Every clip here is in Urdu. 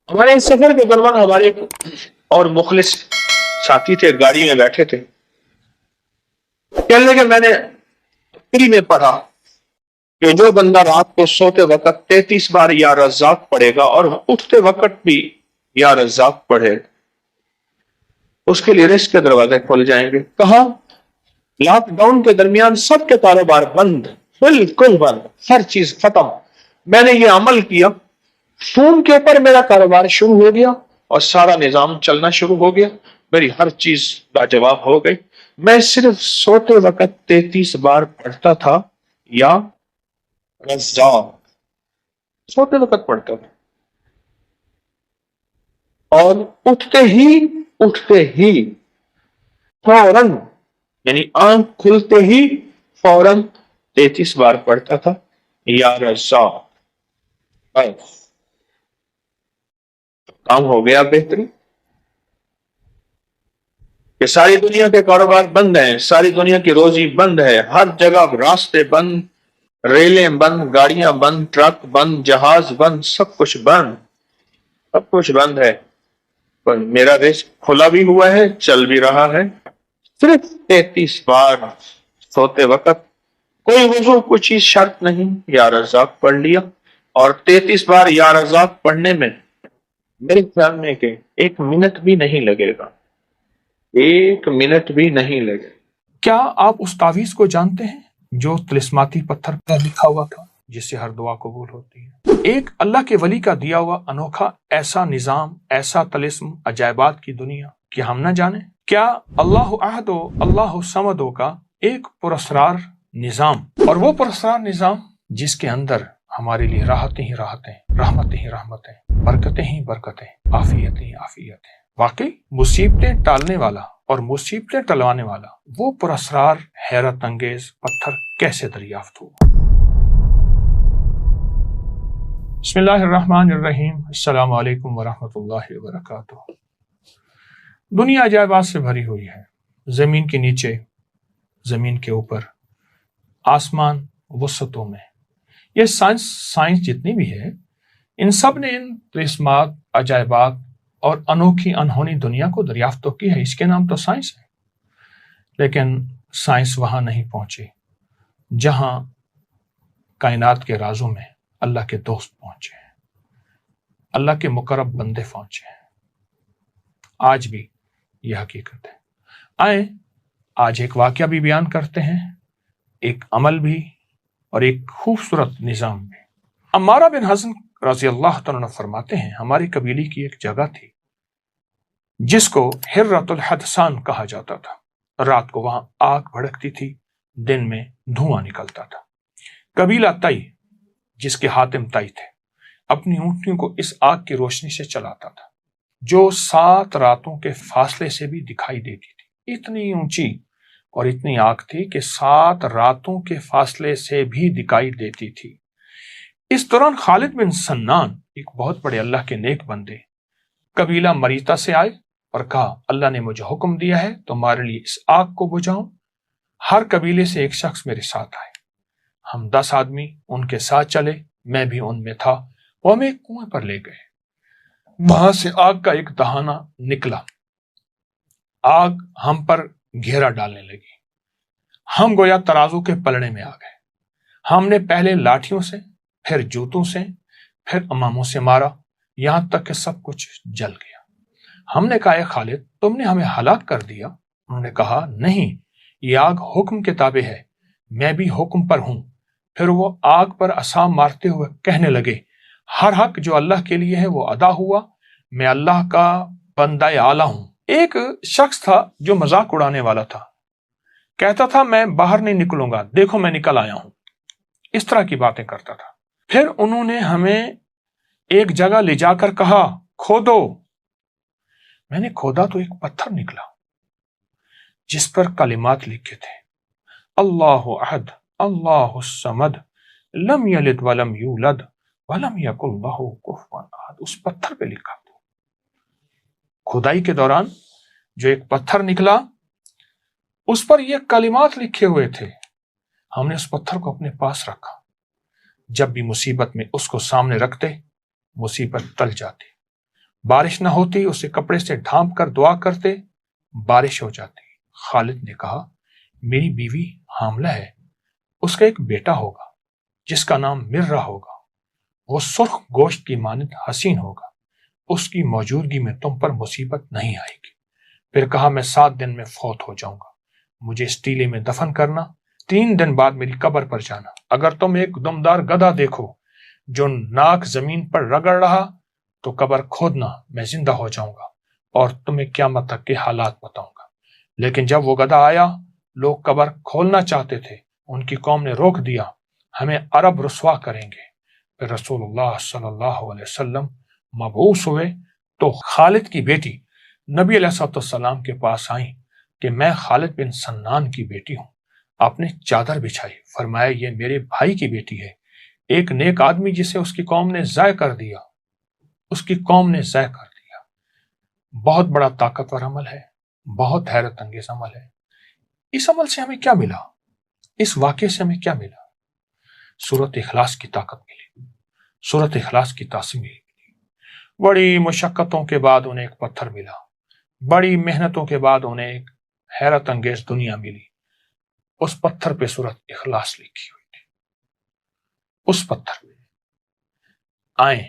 ہمارے اس سفر کے دوران ہمارے اور مخلص ساتھی تھے، گاڑی میں بیٹھے تھے، کہنے لگے میں نے فری میں پڑھا کہ جو بندہ رات کو سوتے وقت 33 بار یا رزاق پڑھے گا اور اٹھتے وقت بھی یا رزاق پڑھے، اس کے لیے رزق کے دروازے کھول جائیں گے۔ کہا لاک ڈاؤن کے درمیان سب کے کاروبار بند، بالکل بند، ہر چیز ختم۔ میں نے یہ عمل کیا، فون کے اوپر میرا کاروبار شروع ہو گیا اور سارا نظام چلنا شروع ہو گیا، میری ہر چیز لاجواب ہو گئی۔ میں صرف سوتے وقت 33 بار پڑھتا تھا یا رزاق، سوتے وقت پڑھتا تھا، اور اٹھتے ہی فوراً، یعنی آنکھ کھلتے ہی فوراً 33 بار پڑھتا تھا یا رزاق۔ بس کام ہو گیا بہترین کہ ساری دنیا کے کاروبار بند ہیں، ساری دنیا کی روزی بند ہے، ہر جگہ راستے بند، ریلیں بند، گاڑیاں بند، ٹرک بند، جہاز بند، سب کچھ بند، سب کچھ بند ہے، پر میرا رزق کھلا بھی ہوا ہے، چل بھی رہا ہے۔ صرف 33 بار سوتے وقت، کوئی وضو کوئی چیز شرط نہیں، یا رزاق پڑھ لیا، اور 33 بار یا رزاق پڑھنے میں میرے خیال میں کہ 1 منٹ بھی نہیں لگے گا، 1 منٹ بھی نہیں لگے۔ کیا آپ اس تعویذ کو جانتے ہیں جو طلسماتی پتھر پر لکھا ہوا تھا جس سے ہر دعا قبول ہوتی ہے؟ ایک اللہ کے ولی کا دیا ہوا انوکھا ایسا نظام، ایسا طلسم، عجائبات کی دنیا کہ ہم نہ جانیں؟ کیا اللہ احد و اللہ صمد کا ایک پراسرار نظام، اور وہ پراسرار نظام جس کے اندر ہمارے لیے راحتیں ہی راحتیں، رحمتیں ہی رحمتیں، برکتیں ہی برکتیں، عافیتیں ہی عافیتیں، واقعی مصیبتیں ٹالنے والا اور مصیبتیں ٹلوانے والا وہ پراسرار حیرت انگیز پتھر کیسے دریافت ہوا؟ بسم اللہ الرحمن الرحیم، السلام علیکم ورحمۃ اللہ وبرکاتہ۔ دنیا عجائبات سے بھری ہوئی ہے، زمین کے نیچے، زمین کے اوپر، آسمان وسطوں میں۔ یہ سائنس جتنی بھی ہے، ان سب نے ان طلسمات، عجائبات اور انوکھی انہونی دنیا کو دریافت تو کی ہے، اس کے نام تو سائنس ہے، لیکن سائنس وہاں نہیں پہنچی جہاں کائنات کے رازوں میں اللہ کے دوست پہنچے ہیں، اللہ کے مقرب بندے پہنچے ہیں۔ آج بھی یہ حقیقت ہے۔ آئیں آج ایک واقعہ بھی بیان کرتے ہیں، ایک عمل بھی اور ایک خوبصورت نظام بھی۔ عمارہ بن حزن رضی اللہ تعالیٰ عنہ فرماتے ہیں، ہماری قبیلے کی ایک جگہ تھی جس کو حرۃ الحدثان کہا جاتا تھا۔ رات کو وہاں آگ بھڑکتی تھی، دن میں دھواں نکلتا تھا۔ قبیلہ طی، جس کے حاتم طی تھے، اپنی اونٹنیوں کو اس آگ کی روشنی سے چلاتا تھا جو 7 راتوں کے فاصلے سے بھی دکھائی دیتی تھی۔ اتنی اونچی اور اتنی آگ تھی کہ 7 راتوں کے فاصلے سے بھی دکھائی دیتی تھی۔ اس دوران خالد بن سنان، ایک بہت بڑے اللہ کے نیک بندے، قبیلہ مریتا سے آئے اور کہا اللہ نے مجھے حکم دیا ہے تمہارے لیے اس آگ کو بجھاؤں۔ ہر قبیلے سے ایک شخص میرے ساتھ آئے۔ ہم 10 آدمی ان کے ساتھ چلے، میں بھی ان میں تھا۔ وہ ہمیں ایک کنویں پر لے گئے، وہاں سے آگ کا ایک دہانہ نکلا۔ آگ ہم پر گھیرا ڈالنے لگی، ہم گویا ترازو کے پلڑے میں آ گئے۔ ہم نے پہلے لاٹھیوں سے، پھر جوتوں سے، پھر اماموں سے مارا، یہاں تک کہ سب کچھ جل گیا۔ ہم نے کہا اے خالد تم نے ہمیں ہلاک کر دیا؟ انہوں نے کہا نہیں، یہ آگ حکم کے تابع ہے، میں بھی حکم پر ہوں۔ پھر وہ آگ پر عصا مارتے ہوئے کہنے لگے ہر حق جو اللہ کے لیے ہے وہ ادا ہوا، میں اللہ کا بندہ اعلیٰ ہوں۔ ایک شخص تھا جو مذاق اڑانے والا تھا، کہتا تھا میں باہر نہیں نکلوں گا، دیکھو میں نکل آیا ہوں، اس طرح کی باتیں کرتا تھا۔ پھر انہوں نے ہمیں ایک جگہ لے جا کر کہا کھودو۔ میں نے کھودا تو ایک پتھر نکلا جس پر کلمات لکھے تھے اللہ احد اللہ الصمد لم یلد ولم یولد ولم یکن لہ کفوا احد۔ اس پتھر پہ لکھا تھا۔ کھدائی کے دوران جو ایک پتھر نکلا اس پر یہ کلمات لکھے ہوئے تھے۔ ہم نے اس پتھر کو اپنے پاس رکھا، جب بھی مصیبت میں اس کو سامنے رکھتے مصیبت ٹل جاتی۔ بارش نہ ہوتی، اسے کپڑے سے ڈھانپ کر دعا کرتے، بارش ہو جاتی۔ خالد نے کہا میری بیوی حاملہ ہے، اس کا ایک بیٹا ہوگا جس کا نام مرہ ہوگا، وہ سرخ گوشت کی مانند حسین ہوگا، اس کی موجودگی میں تم پر مصیبت نہیں آئے گی۔ پھر کہا میں 7 دن میں فوت ہو جاؤں گا، مجھے اس ٹیلے میں دفن کرنا، 3 دن بعد میری قبر پر جانا، اگر تم ایک دمدار گدھا دیکھو جو ناک زمین پر رگڑ رہا تو قبر کھودنا، میں زندہ ہو جاؤں گا اور تمہیں قیامت تک کے حالات بتاؤں گا۔ لیکن جب وہ گدھا آیا، لوگ قبر کھولنا چاہتے تھے، ان کی قوم نے روک دیا، ہمیں عرب رسوا کریں گے۔ پھر رسول اللہ صلی اللہ علیہ وسلم مبعوث ہوئے تو خالد کی بیٹی نبی علیہ السلام کے پاس آئیں کہ میں خالد بن سنان کی بیٹی ہوں۔ آپ نے چادر بچھائی، فرمایا یہ میرے بھائی کی بیٹی ہے، ایک نیک آدمی جسے اس کی قوم نے ضائع کر دیا، اس کی قوم نے ضائع کر دیا۔ بہت بڑا طاقتور عمل ہے، بہت حیرت انگیز عمل ہے۔ اس عمل سے ہمیں کیا ملا؟ اس واقعے سے ہمیں کیا ملا؟ سورۃ اخلاص کی طاقت ملی، سورۃ اخلاص کی تاثیر ملی۔ بڑی مشقتوں کے بعد انہیں ایک پتھر ملا، بڑی محنتوں کے بعد انہیں ایک حیرت انگیز دنیا ملی۔ اس پتھر پہ سورۃ اخلاص لکھی ہوئی تھی، اس پتھر پہ۔ آئیں،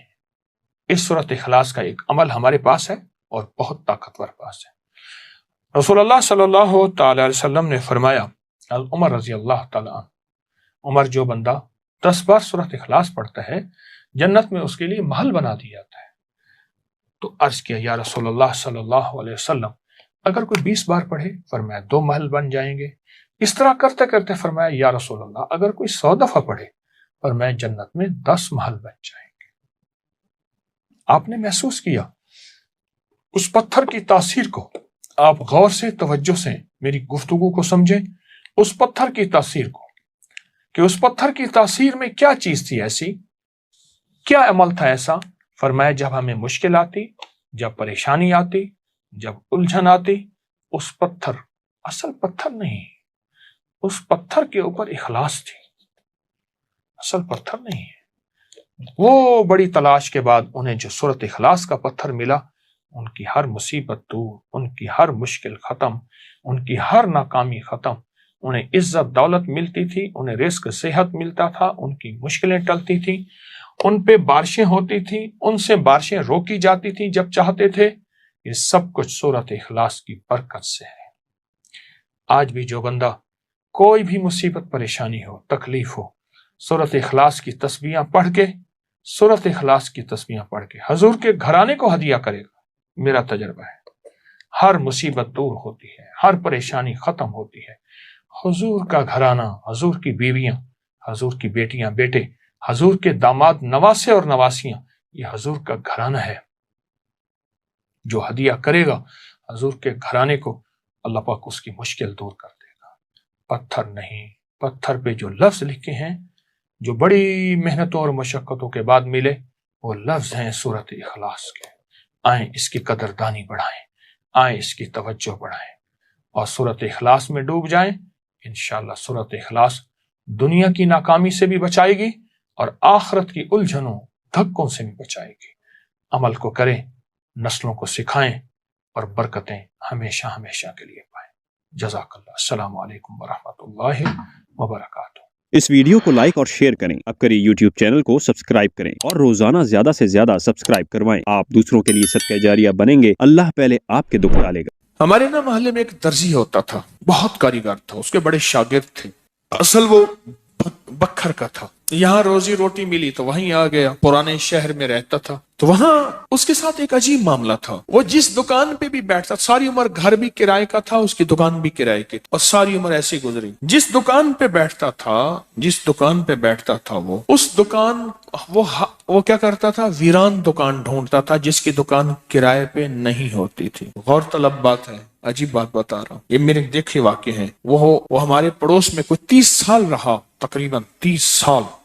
اس سورۃ اخلاص کا ایک عمل ہمارے پاس ہے اور بہت طاقتور پاس ہے۔ رسول اللہ صلی اللہ تعالی علیہ وسلم نے فرمایا، عمر رضی اللہ تعالی عنہ، عمر جو بندہ 10 بار سورۃ اخلاص پڑھتا ہے جنت میں اس کے لیے محل بنا دیا جاتا ہے۔ تو عرض کیا یا رسول اللہ صلی اللہ علیہ وسلم اگر کوئی 20 بار پڑھے؟ فرمایا 2 محل بن جائیں گے۔ اس طرح کرتے کرتے فرمایا یا رسول اللہ اگر کوئی 100 دفعہ پڑھے؟ فرمایا جنت میں 10 محل بن جائیں گے۔ آپ نے محسوس کیا اس پتھر کی تاثیر کو، آپ غور سے توجہ سے میری گفتگو کو سمجھیں، اس پتھر کی تاثیر کو، کہ اس پتھر کی تاثیر میں کیا چیز تھی ایسی، کیا عمل تھا ایسا۔ فرمایا جب ہمیں مشکل آتی، جب پریشانی آتی، جب الجھن آتی، اس پتھر، اصل پتھر نہیں، اس پتھر کے اوپر اخلاص تھی، اصل پتھر نہیں ہے۔ وہ بڑی تلاش کے بعد انہیں جو سورۃ اخلاص کا پتھر ملا، ان کی ہر مصیبت دور، ان کی ہر مشکل ختم، ان کی ہر ناکامی ختم، انہیں عزت دولت ملتی تھی، انہیں رزق صحت ملتا تھا، ان کی مشکلیں ٹلتی تھیں، ان پہ بارشیں ہوتی تھیں، ان سے بارشیں روکی جاتی تھیں جب چاہتے تھے۔ یہ سب کچھ سورۃ اخلاص کی برکت سے ہے۔ آج بھی جو بندہ کوئی بھی مصیبت پریشانی ہو، تکلیف ہو، سورۃ اخلاص کی تسبیحاں پڑھ کے، سورۃ اخلاص کی تسبیحاں پڑھ کے حضور کے گھرانے کو ہدیہ کرے گا، میرا تجربہ ہے، ہر مصیبت دور ہوتی ہے، ہر پریشانی ختم ہوتی ہے۔ حضور کا گھرانہ، حضور کی بیویاں، حضور کی بیٹیاں بیٹے، حضور کے داماد نواسے اور نواسیاں، یہ حضور کا گھرانہ ہے۔ جو ہدیہ کرے گا حضور کے گھرانے کو، اللہ پاک اس کی مشکل دور کر دے گا۔ پتھر نہیں، پتھر پہ جو لفظ لکھے ہیں، جو بڑی محنتوں اور مشقتوں کے بعد ملے، وہ لفظ ہیں سورۃ اخلاص کے۔ آئیں اس کی قدردانی بڑھائیں، آئیں اس کی توجہ بڑھائیں اور سورۃ اخلاص میں ڈوب جائیں۔ انشاءاللہ سورۃ اخلاص دنیا کی ناکامی سے بھی بچائے گی اور آخرت کی الجھنوں دھکوں سے بھی بچائے گی۔ عمل کو کریں، نسلوں کو سکھائیں اور برکتیں ہمیشہ ہمیشہ کے لیے پائیں۔ جزاک اللہ۔ السلام علیکم ورحمۃ اللہ وبرکاتہ۔ اس ویڈیو کو لائک اور شیئر کریں، اب کریں یوٹیوب چینل کو سبسکرائب کریں اور روزانہ زیادہ سے زیادہ سبسکرائب کروائیں۔ آپ دوسروں کے لیے صدقہ جاریہ بنیں گے، اللہ پہلے آپ کے دکھ ڈالے گا۔ ہمارے نا محلے میں ایک درزی ہوتا تھا، بہت کاریگر تھا، اس کے بڑے شاگرد تھے۔ اصل وہ بکھر کا تھا، یہاں روزی روٹی ملی تو وہیں آ گیا، پرانے شہر میں رہتا تھا تو وہاں اس کے ساتھ ایک عجیب معاملہ تھا۔ وہ جس دکان پہ بھی بیٹھتا، ساری عمر گھر بھی کرائے کا تھا، اس کی دکان بھی کرائے کی تھی اور ساری عمر ایسی گزری۔ جس دکان پہ بیٹھتا تھا، جس دکان پہ بیٹھتا تھا وہ اس دکان وہ کیا کرتا تھا، ویران دکان ڈھونڈتا تھا جس کی دکان کرائے پہ نہیں ہوتی تھی۔ غور طلب بات ہے، عجیب بات بتا رہا ہوں، یہ میرے دیکھے واقع ہیں۔ وہ ہمارے پڑوس میں کوئی 30 سال رہا، تقریباً 30 سال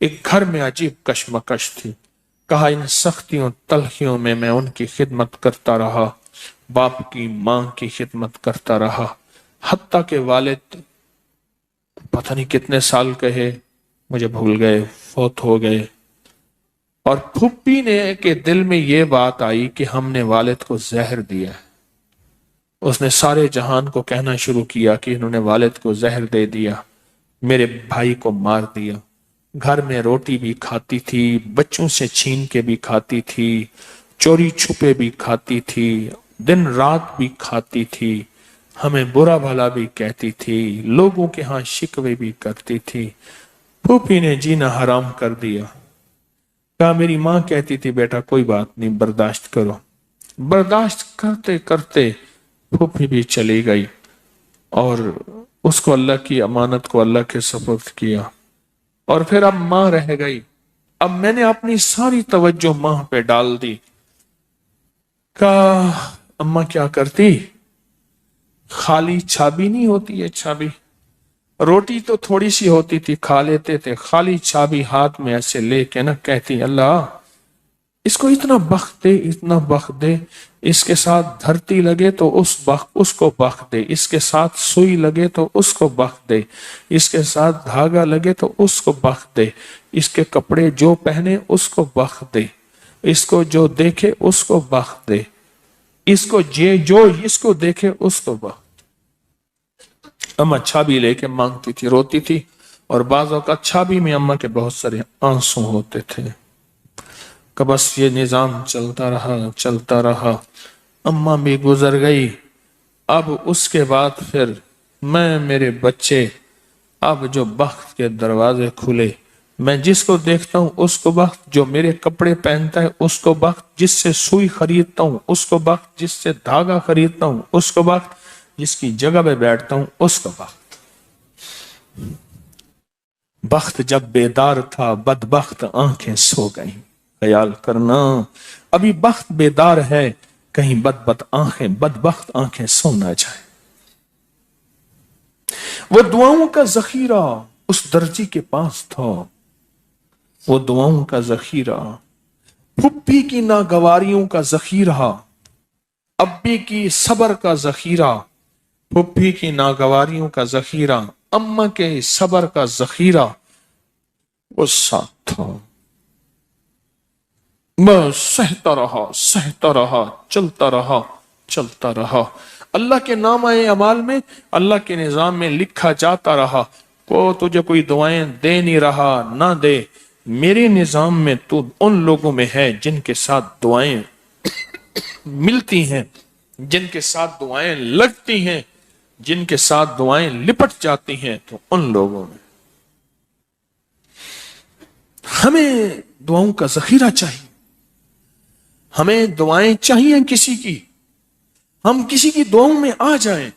ایک گھر میں عجیب کشمکش تھی. کہا ان سختیوں تلخیوں میں میں ان کی خدمت کرتا رہا، باپ کی ماں کی خدمت کرتا رہا، حتیٰ کہ والد پتہ نہیں کتنے سال کہے مجھے بھول گئے، فوت ہو گئے. اور پھپھی نے کے دل میں یہ بات آئی کہ ہم نے والد کو زہر دیا. اس نے سارے جہان کو کہنا شروع کیا کہ انہوں نے والد کو زہر دے دیا، میرے بھائی کو مار دیا. گھر میں روٹی بھی کھاتی تھی، بچوں سے چھین کے بھی کھاتی تھی، چوری چھپے بھی کھاتی تھی، دن رات بھی کھاتی تھی، ہمیں برا بھلا بھی کہتی تھی، لوگوں کے ہاں شکوے بھی کرتی تھی. پھوپھی نے جینا حرام کر دیا. کہا میری ماں کہتی تھی بیٹا کوئی بات نہیں، برداشت کرو. برداشت کرتے کرتے پھوپھی بھی چلی گئی اور اس کو اللہ کی امانت کو اللہ کے سپرد کیا. اور پھر اب ماں رہ گئی. اب میں نے اپنی ساری توجہ ماں پہ ڈال دی. کہا اماں کیا کرتی؟ خالی چھابی نہیں ہوتی ہے، چھابی روٹی تو تھوڑی سی ہوتی تھی کھا لیتے تھے، خالی چھابی ہاتھ میں ایسے لے کے نا کہتی اللہ اس کو اتنا بخت دے، اتنا بخت دے، اس کے ساتھ دھرتی لگے تو اس کو بخت دے، اس کے ساتھ سوئی لگے تو اس کو بخت دے، اس کے ساتھ دھاگا لگے تو اس کو بخت دے، اس کے کپڑے جو پہنے اس کو بخت دے، اس کو جو دیکھے اس کو بخت دے، اس کو جو اس کو دیکھے اس کو بخت. اماں چھابی لے کے مانگتی تھی، روتی تھی، اور بعض اوقات چھابی میں اماں کے بہت سارے آنسو ہوتے تھے. کہ بس یہ نظام چلتا رہا. اماں بھی گزر گئی. اب اس کے بعد پھر میں میرے بچے، اب جو بخت کے دروازے کھلے، میں جس کو دیکھتا ہوں اس کو بخت، جو میرے کپڑے پہنتا ہے اس کو بخت، جس سے سوئی خریدتا ہوں اس کو بخت، جس سے دھاگا خریدتا ہوں اس کو بخت، جس کی جگہ پہ بیٹھتا ہوں اس کو بخت. بخت جب بیدار تھا بدبخت آنکھیں سو گئیں. خیال کرنا ابھی بخت بیدار ہے، کہیں بدبخت آنکھیں سو نہ جائیں. وہ دعاؤں کا ذخیرہ اس درجی کے پاس تھا، وہ دعاؤں کا ذخیرہ، پھپھی کی ناگواریوں کا ذخیرہ، ابی کی صبر کا ذخیرہ، پھپھی کی ناگواریوں کا ذخیرہ، اماں کے صبر کا ذخیرہ وہ ساتھ تھا. بس سہتا رہا، چلتا رہا. اللہ کے نامہ اعمال میں، اللہ کے نظام میں لکھا جاتا رہا. کو تجھے کوئی دعائیں دے نہیں رہا، نہ دے، میرے نظام میں تو ان لوگوں میں ہے جن کے ساتھ دعائیں ملتی ہیں، جن کے ساتھ دعائیں لگتی ہیں، جن کے ساتھ دعائیں لپٹ جاتی ہیں، تو ان لوگوں میں. ہمیں دعاؤں کا ذخیرہ چاہیے، ہمیں دعائیں چاہیے کسی کی، ہم کسی کی دعاؤں میں آ جائیں.